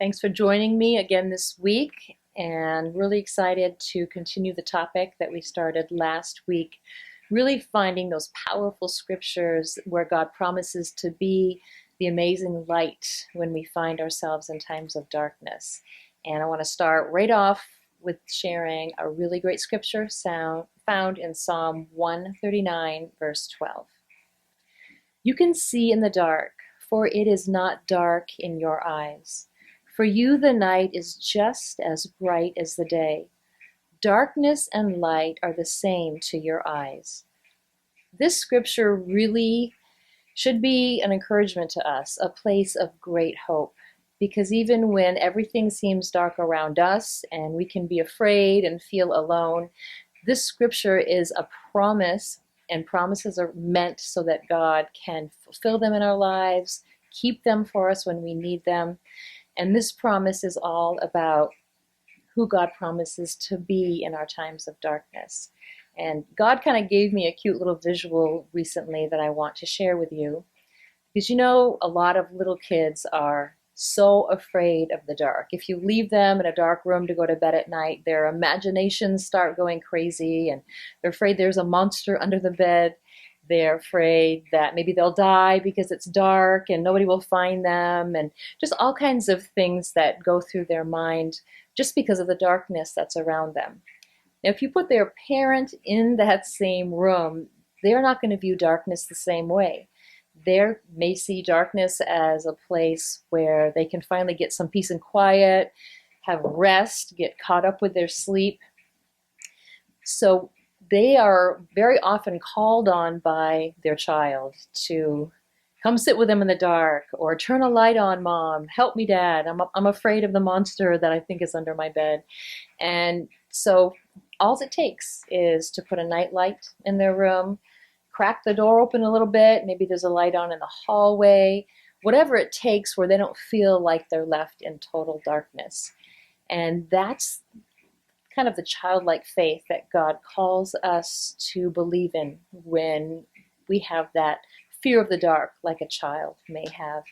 Thanks for joining me again this week, and really excited to continue the topic that we started last week. Really finding those powerful scriptures where God promises to be the amazing light when we find ourselves in times of darkness. And I want to start right off with sharing a really great scripture found in Psalm 139, verse 12. You can see in the dark, for it is not dark in your eyes. For you the night is just as bright as the day. Darkness and light are the same to your eyes. This scripture really should be an encouragement to us, a place of great hope. Because even when everything seems dark around us and we can be afraid and feel alone, this scripture is a promise, and promises are meant so that God can fulfill them in our lives, keep them for us when we need them. And this promise is all about who God promises to be in our times of darkness. And God kind of gave me a cute little visual recently that I want to share with you. Because a lot of little kids are so afraid of the dark. If you leave them in a dark room to go to bed at night, their imaginations start going crazy, and they're afraid there's a monster under the bed. They're afraid that maybe they'll die because it's dark and nobody will find them, and just all kinds of things that go through their mind just because of the darkness that's around them. Now, if you put their parent in that same room, they're not going to view darkness the same way. They may see darkness as a place where they can finally get some peace and quiet, have rest, get caught up with their sleep. So they are very often called on by their child to come sit with them in the dark, or turn a light on, Mom, help me, Dad, I'm afraid of the monster that I think is under my bed. And so all it takes is to put a night light in their room, crack the door open a little bit, maybe there's a light on in the hallway, whatever it takes where they don't feel like they're left in total darkness. And that's kind of the childlike faith that God calls us to believe in when we have that fear of the dark like a child may have.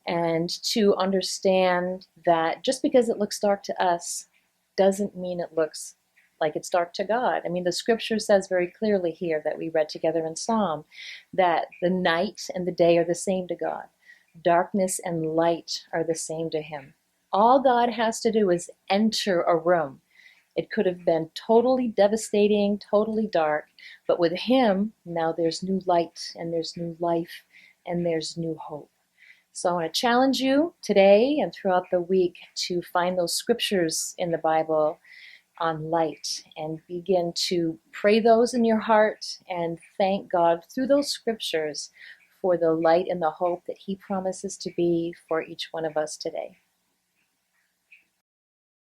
And to understand that just because it looks dark to us doesn't mean it looks like it's dark to God. I mean, the scripture says very clearly here that we read together in Psalm that the night and the day are the same to God. Darkness and light are the same to him. All God has to do is enter a room. It could have been totally devastating, totally dark, but with him, now there's new light and there's new life and there's new hope. So I want to challenge you today and throughout the week to find those scriptures in the Bible on light and begin to pray those in your heart and thank God through those scriptures for the light and the hope that he promises to be for each one of us today.